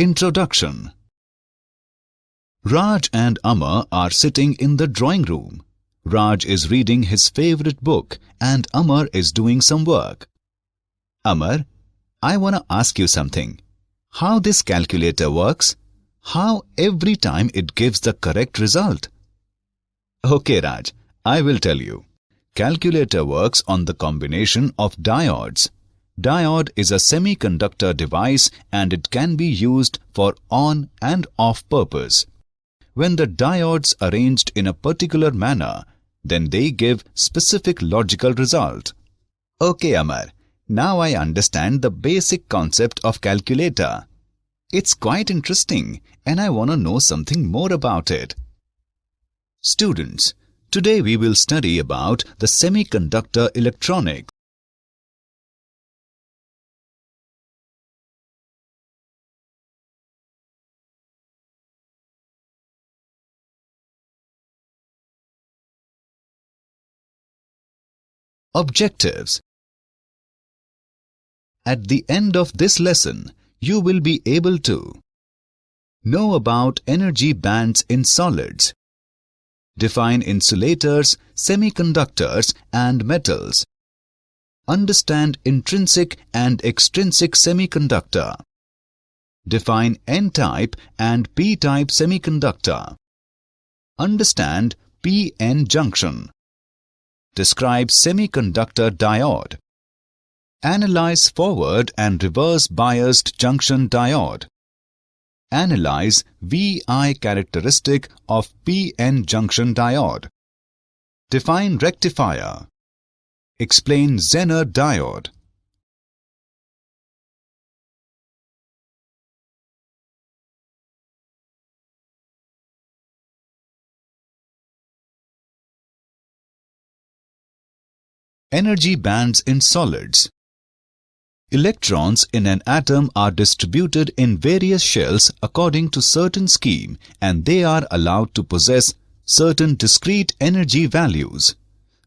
Introduction. Raj and Amar are sitting in the drawing room. Raj is reading his favorite book and Amar is doing some work. Amar, I want to ask you something. How this calculator works? How every time it gives the correct result? Okay, Raj, I will tell you. Calculator works on the combination of diodes. Diode is a semiconductor device and it can be used for on and off purpose. When the diodes arranged in a particular manner, then they give specific logical result. Okay, Amar, now I understand the basic concept of calculator. It's quite interesting and I want to know something more about it. Students, today we will study about the semiconductor electronics. Objectives. At the end of this lesson, you will be able to know about energy bands in solids, define insulators, semiconductors and metals, understand intrinsic and extrinsic semiconductor, define N-type and P-type semiconductor, understand P-N junction, describe semiconductor diode, analyze forward and reverse biased junction diode, analyze VI characteristic of PN junction diode, define rectifier, explain Zener diode. Energy bands in solids. Electrons in an atom are distributed in various shells according to certain scheme and they are allowed to possess certain discrete energy values.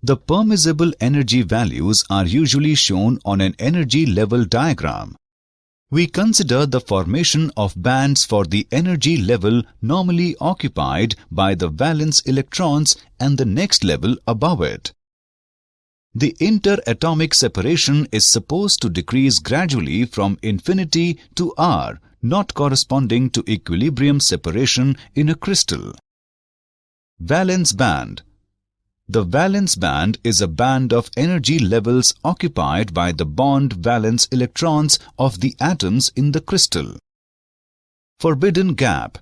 The permissible energy values are usually shown on an energy level diagram. We consider the formation of bands for the energy level normally occupied by the valence electrons and the next level above it. The interatomic separation is supposed to decrease gradually from infinity to R, not corresponding to equilibrium separation in a crystal. Valence band. The valence band is a band of energy levels occupied by the bond valence electrons of the atoms in the crystal. Forbidden gap.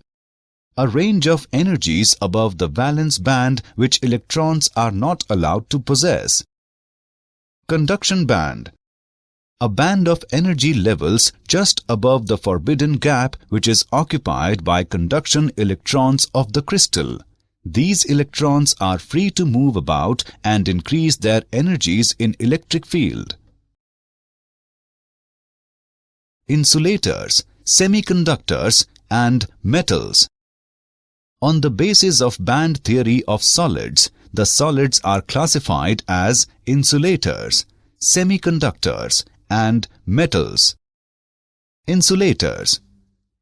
A range of energies above the valence band which electrons are not allowed to possess. Conduction band. A band of energy levels just above the forbidden gap which is occupied by conduction electrons of the crystal. These electrons are free to move about and increase their energies in electric field. Insulators, semiconductors and metals. On the basis of band theory of solids, the solids are classified as insulators, semiconductors and metals. Insulators.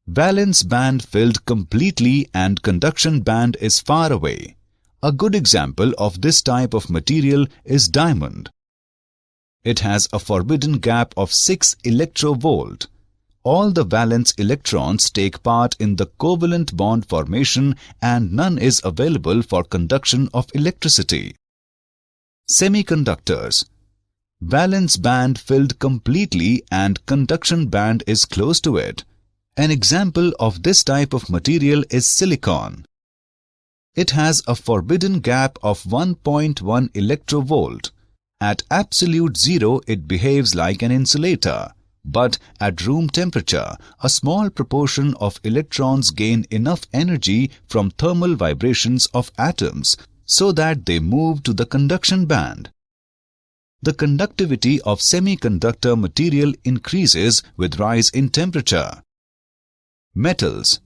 Valence band filled completely and conduction band is far away. A good example of this type of material is diamond. It has a forbidden gap of 6 electrovolt. All the valence electrons take part in the covalent bond formation and none is available for conduction of electricity. Semiconductors. Valence band filled completely and conduction band is close to it. An example of this type of material is silicon. It has a forbidden gap of 1.1 electrovolt. At absolute zero it behaves like an insulator. But at room temperature, a small proportion of electrons gain enough energy from thermal vibrations of atoms so that they move to the conduction band. The conductivity of semiconductor material increases with rise in temperature. Metals.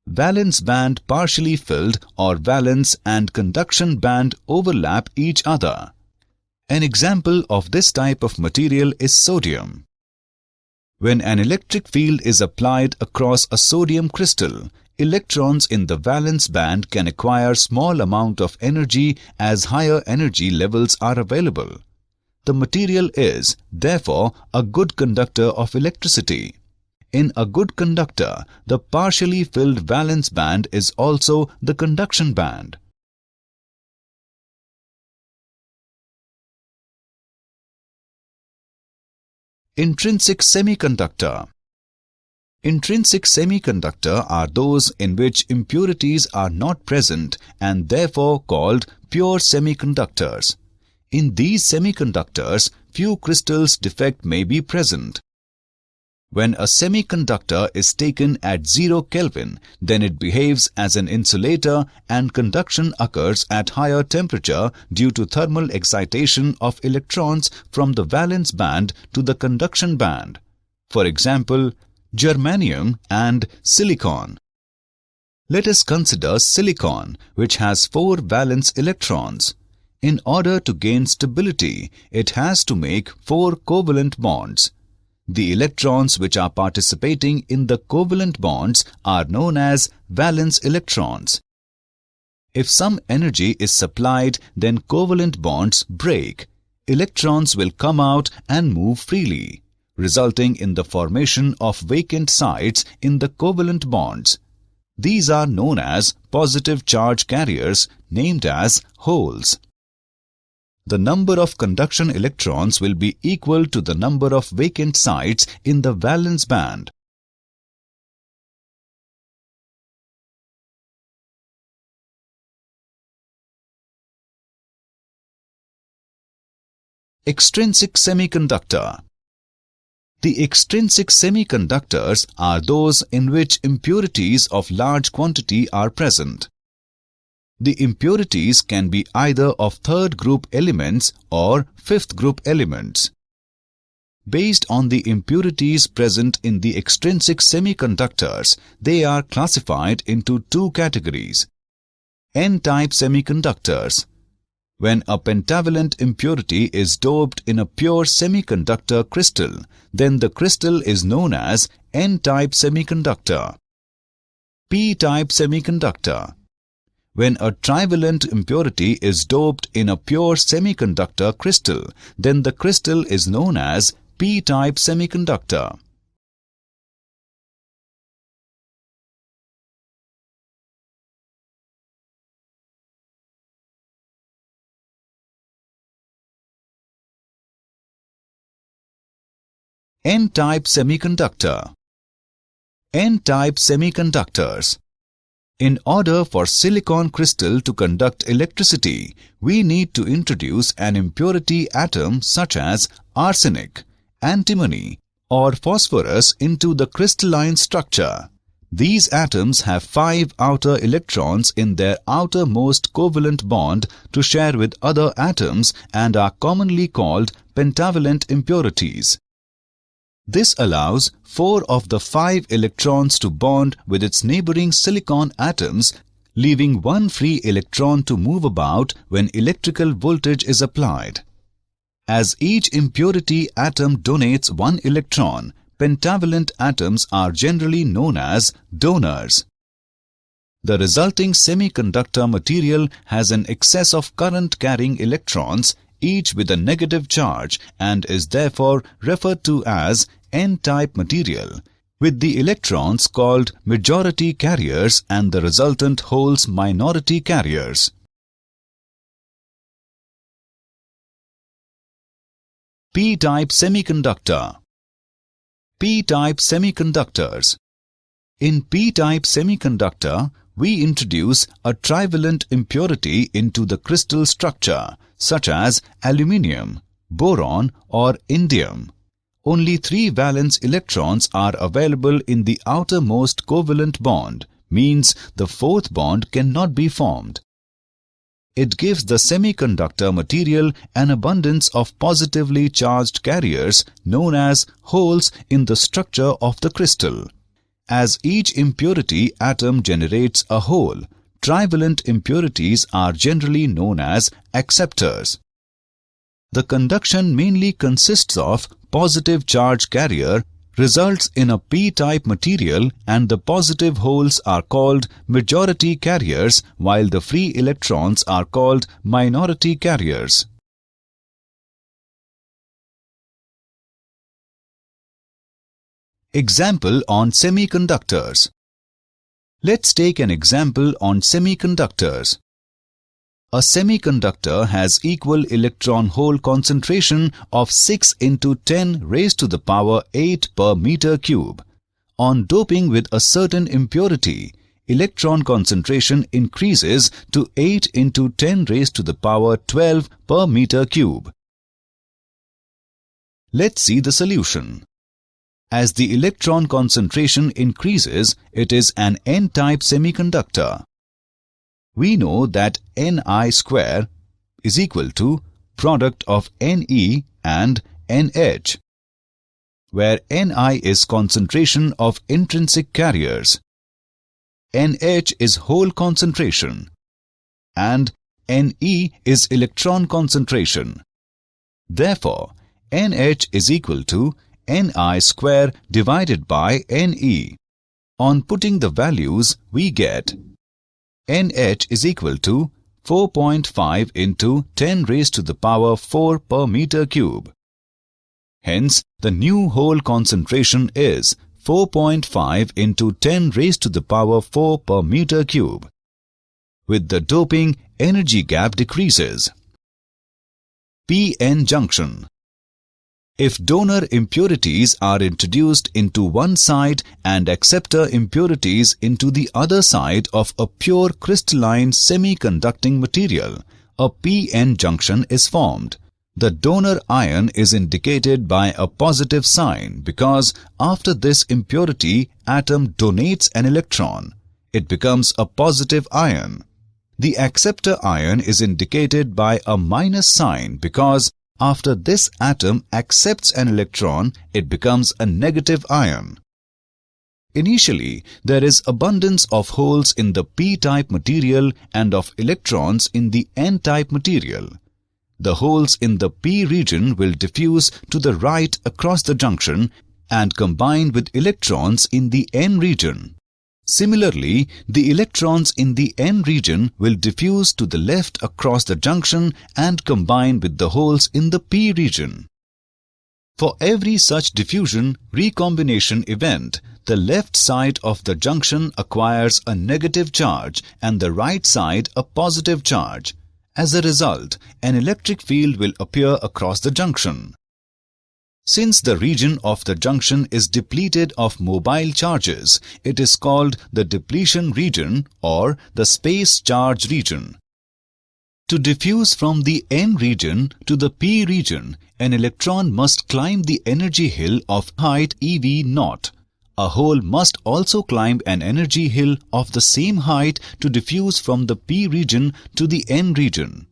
Valence band partially filled or valence and conduction band overlap each other. An example of this type of material is sodium. When an electric field is applied across a sodium crystal, electrons in the valence band can acquire small amount of energy as higher energy levels are available. The material is, therefore, a good conductor of electricity. In a good conductor, the partially filled valence band is also the conduction band. Intrinsic semiconductor. Intrinsic semiconductor are those in which impurities are not present and therefore called pure semiconductors. In these semiconductors, few crystals defect may be present. When a semiconductor is taken at 0 Kelvin, then it behaves as an insulator and conduction occurs at higher temperature due to thermal excitation of electrons from the valence band to the conduction band. For example, germanium and silicon. Let us consider silicon, which has 4 valence electrons. In order to gain stability, it has to make 4 covalent bonds. The electrons which are participating in the covalent bonds are known as valence electrons. If some energy is supplied, then covalent bonds break. Electrons will come out and move freely, resulting in the formation of vacant sites in the covalent bonds. These are known as positive charge carriers, named as holes. The number of conduction electrons will be equal to the number of vacant sites in the valence band. Extrinsic semiconductor. The extrinsic semiconductors are those in which impurities of large quantity are present. The impurities can be either of third group elements or fifth group elements. Based on the impurities present in the extrinsic semiconductors, they are classified into 2 categories. N-type semiconductors. When a pentavalent impurity is doped in a pure semiconductor crystal, then the crystal is known as N-type semiconductor. P-type semiconductor. When a trivalent impurity is doped in a pure semiconductor crystal, then the crystal is known as P-type semiconductor. N-type semiconductor. N-type semiconductors. In order for silicon crystal to conduct electricity, we need to introduce an impurity atom such as arsenic, antimony, or phosphorus into the crystalline structure. These atoms have 5 outer electrons in their outermost covalent bond to share with other atoms and are commonly called pentavalent impurities. This allows 4 of the 5 electrons to bond with its neighboring silicon atoms, leaving 1 free electron to move about when electrical voltage is applied. As each impurity atom donates 1 electron, pentavalent atoms are generally known as donors. The resulting semiconductor material has an excess of current-carrying electrons, each with a negative charge, and is therefore referred to as N-type material, with the electrons called majority carriers and the resultant holes minority carriers. P-type semiconductor. P-type semiconductors. In P-type semiconductor, we introduce a trivalent impurity into the crystal structure, such as aluminium, boron, or indium. Only 3 valence electrons are available in the outermost covalent bond, means the 4th bond cannot be formed. It gives the semiconductor material an abundance of positively charged carriers known as holes in the structure of the crystal. As each impurity atom generates a hole, trivalent impurities are generally known as acceptors. The conduction mainly consists of positive charge carrier results in a p-type material, and the positive holes are called majority carriers while the free electrons are called minority carriers. Example on semiconductors. Let's take an example on semiconductors. A semiconductor has equal electron-hole concentration of 6 into 10 raised to the power 8 per meter cube. On doping with a certain impurity, electron concentration increases to 8 into 10 raised to the power 12 per meter cube. Let's see the solution. As the electron concentration increases, it is an n-type semiconductor. We know that Ni square is equal to product of Ne and NH, where Ni is concentration of intrinsic carriers, NH is hole concentration, and Ne is electron concentration. Therefore, NH is equal to Ni square divided by Ne. On putting the values, we get NH is equal to 4.5 into 10 raised to the power 4 per meter cube. Hence, the new hole concentration is 4.5 into 10 raised to the power 4 per meter cube. With the doping, energy gap decreases. p-n junction. If donor impurities are introduced into one side and acceptor impurities into the other side of a pure crystalline semiconducting material, a p-n junction is formed. The donor ion is indicated by a positive sign because after this impurity atom donates an electron. It becomes a positive ion. The acceptor ion is indicated by a minus sign because after this atom accepts an electron, it becomes a negative ion. Initially, there is abundance of holes in the p-type material and of electrons in the n-type material. The holes in the p region will diffuse to the right across the junction and combine with electrons in the n region. Similarly, the electrons in the n region will diffuse to the left across the junction and combine with the holes in the p region. For every such diffusion recombination event, the left side of the junction acquires a negative charge and the right side a positive charge. As a result, an electric field will appear across the junction. Since the region of the junction is depleted of mobile charges, it is called the depletion region or the space charge region. To diffuse from the n region to the p region, an electron must climb the energy hill of height eV0. A hole must also climb an energy hill of the same height to diffuse from the p region to the n region.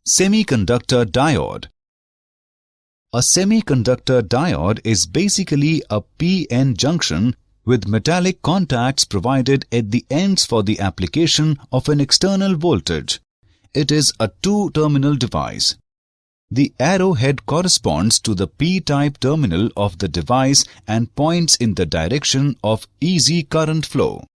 Semiconductor diode. A semiconductor diode is basically a p-n junction with metallic contacts provided at the ends for the application of an external voltage. It is a two-terminal device. The arrowhead corresponds to the p-type terminal of the device and points in the direction of easy current flow.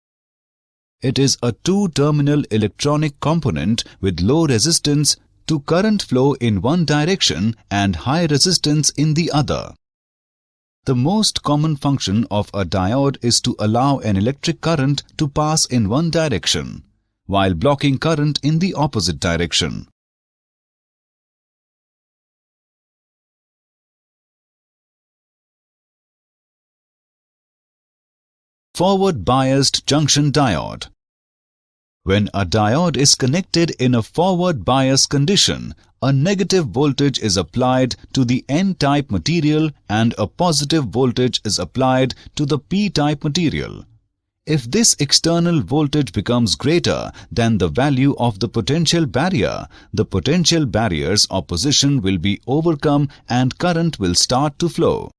It is a two-terminal electronic component with low resistance to current flow in one direction and high resistance in the other. The most common function of a diode is to allow an electric current to pass in one direction, while blocking current in the opposite direction. Forward-biased junction diode. When a diode is connected in a forward bias condition, a negative voltage is applied to the n-type material and a positive voltage is applied to the p-type material. If this external voltage becomes greater than the value of the potential barrier's opposition will be overcome and current will start to flow.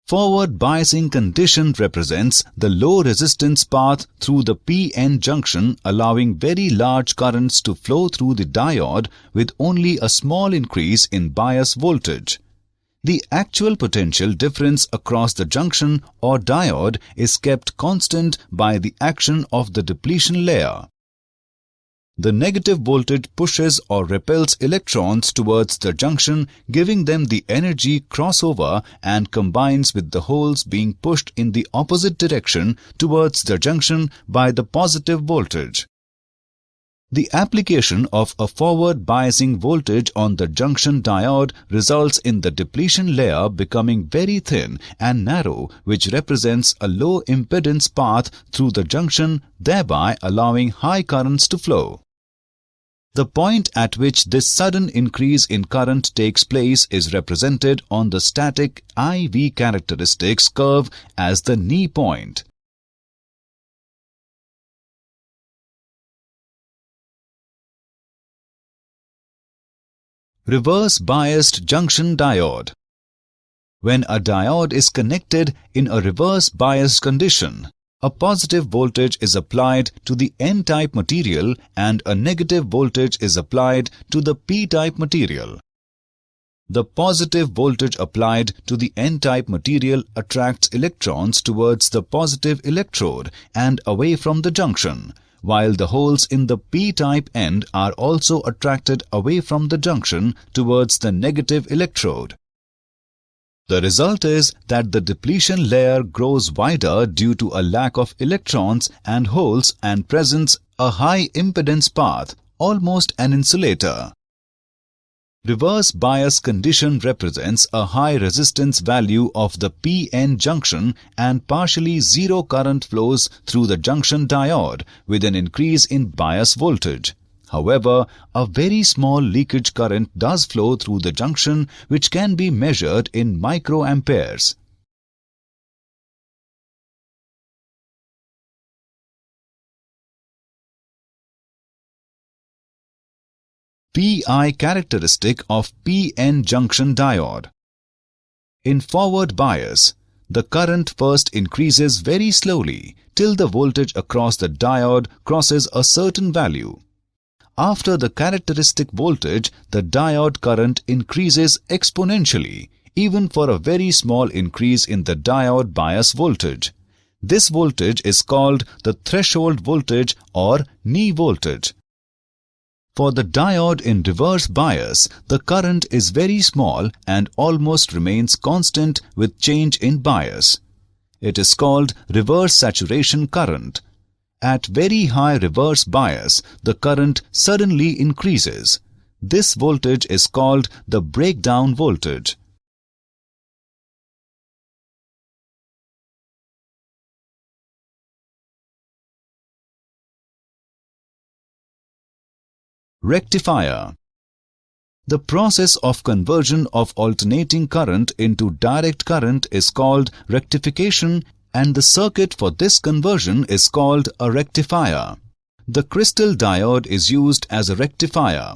Forward biasing condition represents the low resistance path through the p-n junction, allowing very large currents to flow through the diode with only a small increase in bias voltage. The actual potential difference across the junction or diode is kept constant by the action of the depletion layer. The negative voltage pushes or repels electrons towards the junction, giving them the energy crossover, and combines with the holes being pushed in the opposite direction towards the junction by the positive voltage. The application of a forward biasing voltage on the junction diode results in the depletion layer becoming very thin and narrow, which represents a low impedance path through the junction, thereby allowing high currents to flow. The point at which this sudden increase in current takes place is represented on the static IV characteristics curve as the knee point. Reverse biased junction diode. When a diode is connected in a reverse biased condition, a positive voltage is applied to the N-type material and a negative voltage is applied to the P-type material. The positive voltage applied to the N-type material attracts electrons towards the positive electrode and away from the junction, while the holes in the P-type end are also attracted away from the junction towards the negative electrode. The result is that the depletion layer grows wider due to a lack of electrons and holes and presents a high impedance path, almost an insulator. Reverse bias condition represents a high resistance value of the p-n junction and partially zero current flows through the junction diode with an increase in bias voltage. However, a very small leakage current does flow through the junction, which can be measured in microamperes. PI characteristic of p-n junction diode. In forward bias, the current first increases very slowly till the voltage across the diode crosses a certain value. After the characteristic voltage, the diode current increases exponentially, even for a very small increase in the diode bias voltage. This voltage is called the threshold voltage or knee voltage. For the diode in reverse bias, the current is very small and almost remains constant with change in bias. It is called reverse saturation current. At very high reverse bias, the current suddenly increases. This voltage is called the breakdown voltage. Rectifier. The process of conversion of alternating current into direct current is called rectification, and the circuit for this conversion is called a rectifier. The crystal diode is used as a rectifier.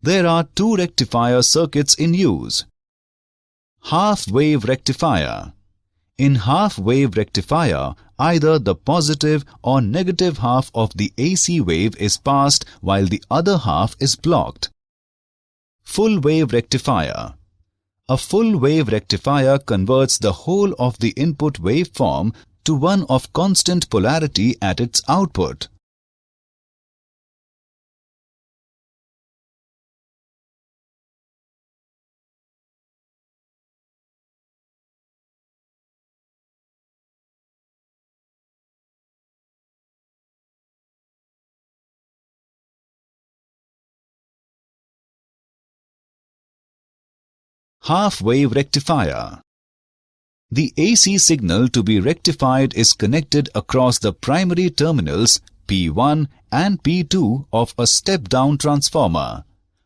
There are two rectifier circuits in use. Half-wave rectifier. In half-wave rectifier, either the positive or negative half of the AC wave is passed while the other half is blocked. Full-wave rectifier. A full-wave rectifier converts the whole of the input waveform to one of constant polarity at its output. Half-wave rectifier. The AC signal to be rectified is connected across the primary terminals P1 and P2 of a step-down transformer.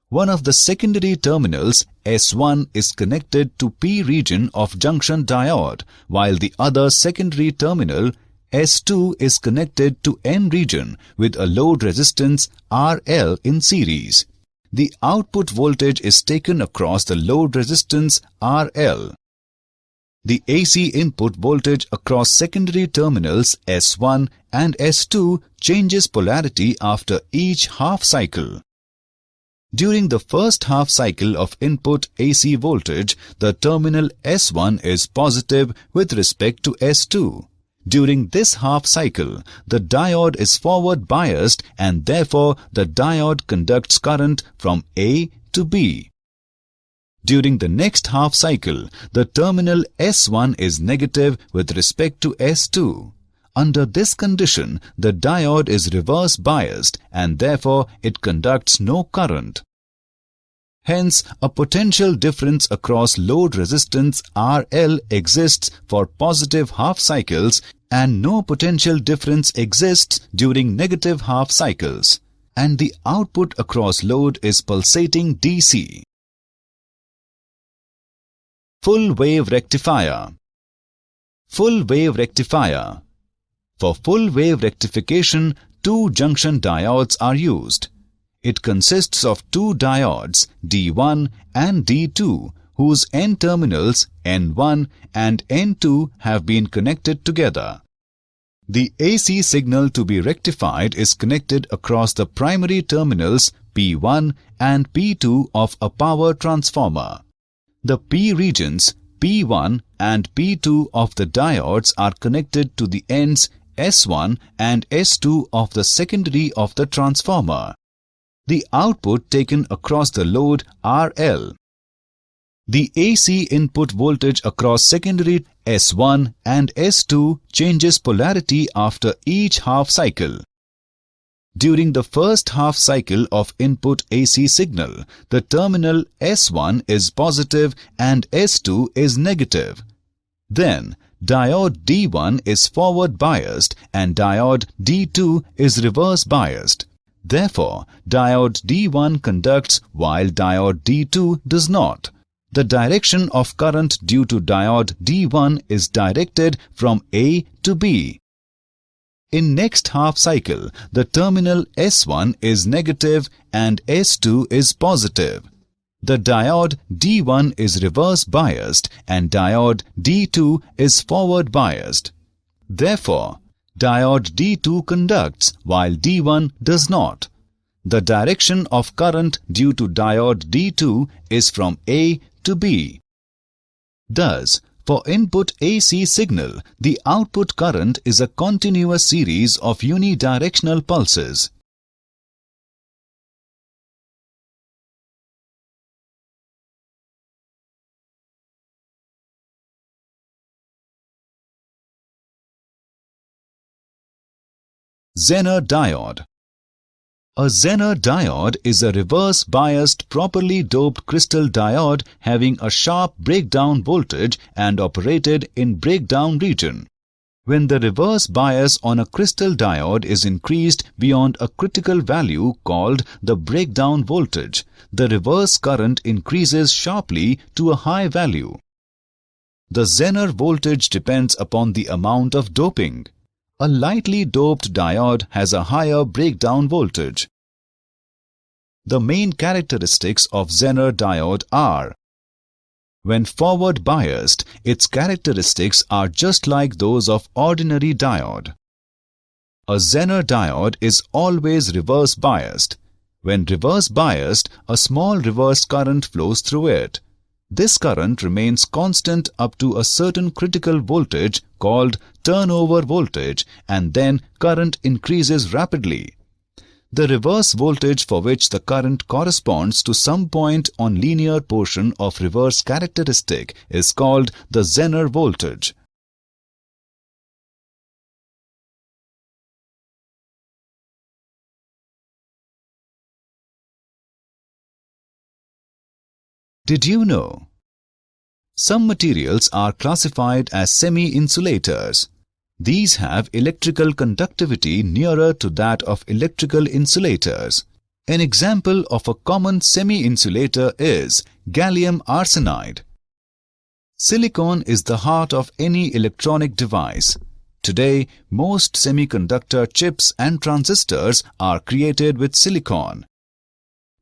One of the secondary terminals S1 is connected to P region of junction diode, while the other secondary terminal S2 is connected to N region with a load resistance RL in series. The output voltage is taken across the load resistance RL. The AC input voltage across secondary terminals S1 and S2 changes polarity after each half cycle. During the first half cycle of input AC voltage, the terminal S1 is positive with respect to S2. During this half cycle, the diode is forward biased and therefore the diode conducts current from A to B. During the next half cycle, the terminal S1 is negative with respect to S2. Under this condition, the diode is reverse biased and therefore it conducts no current. Hence, a potential difference across load resistance RL exists for positive half cycles and no potential difference exists during negative half cycles. And the output across load is pulsating DC. Full wave rectifier. Full wave rectifier. For full wave rectification, two junction diodes are used. It consists of two diodes, D1 and D2, whose N terminals N1 and N2 have been connected together. The AC signal to be rectified is connected across the primary terminals P1 and P2 of a power transformer. The P regions P1 and P2 of the diodes are connected to the ends S1 and S2 of the secondary of the transformer. The output taken across the load RL. The AC input voltage across secondary S1 and S2 changes polarity after each half cycle. During the first half cycle of input AC signal, the terminal S1 is positive and S2 is negative. Then, diode D1 is forward biased and diode D2 is reverse biased. Therefore, diode D1 conducts while diode D2 does not. The direction of current due to diode D1 is directed from A to B. In next half cycle, the terminal S1 is negative and S2 is positive. The diode D1 is reverse biased and diode D2 is forward biased. Therefore, diode D2 conducts while D1 does not. The direction of current due to diode D2 is from A to B. Thus, for input AC signal, the output current is a continuous series of unidirectional pulses. Zener diode. A Zener diode is a reverse-biased properly doped crystal diode having a sharp breakdown voltage and operated in breakdown region. When the reverse bias on a crystal diode is increased beyond a critical value called the breakdown voltage, the reverse current increases sharply to a high value. The Zener voltage depends upon the amount of doping. A lightly doped diode has a higher breakdown voltage. The main characteristics of Zener diode are: when forward biased, its characteristics are just like those of ordinary diode. A Zener diode is always reverse biased. When reverse biased, a small reverse current flows through it. This current remains constant up to a certain critical voltage called turnover voltage, and then current increases rapidly. The reverse voltage for which the current corresponds to some point on linear portion of reverse characteristic is called the Zener voltage. Did you know? Some materials are classified as semi-insulators. These have electrical conductivity nearer to that of electrical insulators. An example of a common semi-insulator is gallium arsenide. Silicon is the heart of any electronic device. Today, most semiconductor chips and transistors are created with silicon.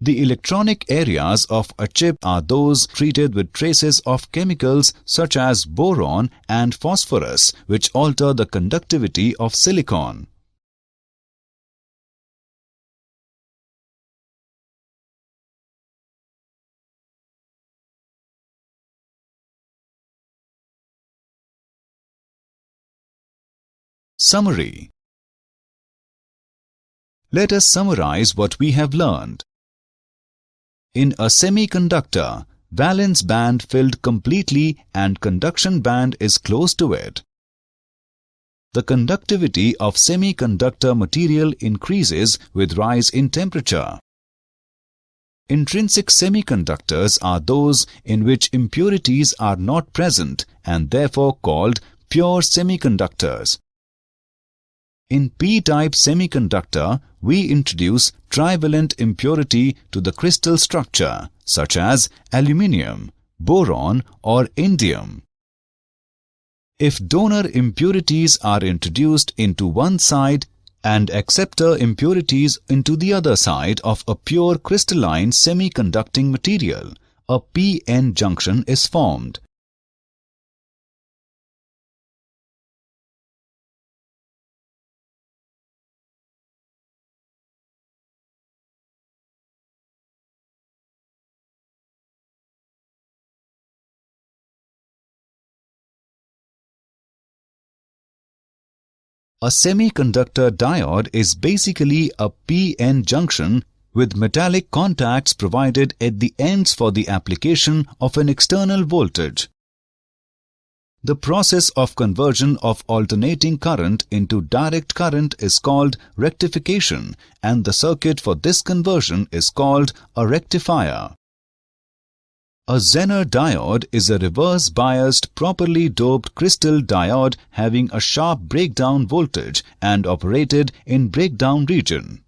The electronic areas of a chip are those treated with traces of chemicals such as boron and phosphorus, which alter the conductivity of silicon. Summary. Let us summarize what we have learned. In a semiconductor, valence band filled completely and conduction band is close to it. The conductivity of semiconductor material increases with rise in temperature. Intrinsic semiconductors are those in which impurities are not present and therefore called pure semiconductors. In p-type semiconductor, we introduce trivalent impurity to the crystal structure, such as aluminium, boron or indium. If donor impurities are introduced into one side and acceptor impurities into the other side of a pure crystalline semiconducting material, a p-n junction is formed. A semiconductor diode is basically a p-n junction with metallic contacts provided at the ends for the application of an external voltage. The process of conversion of alternating current into direct current is called rectification, and the circuit for this conversion is called a rectifier. A Zener diode is a reverse-biased, properly doped crystal diode having a sharp breakdown voltage and operated in breakdown region.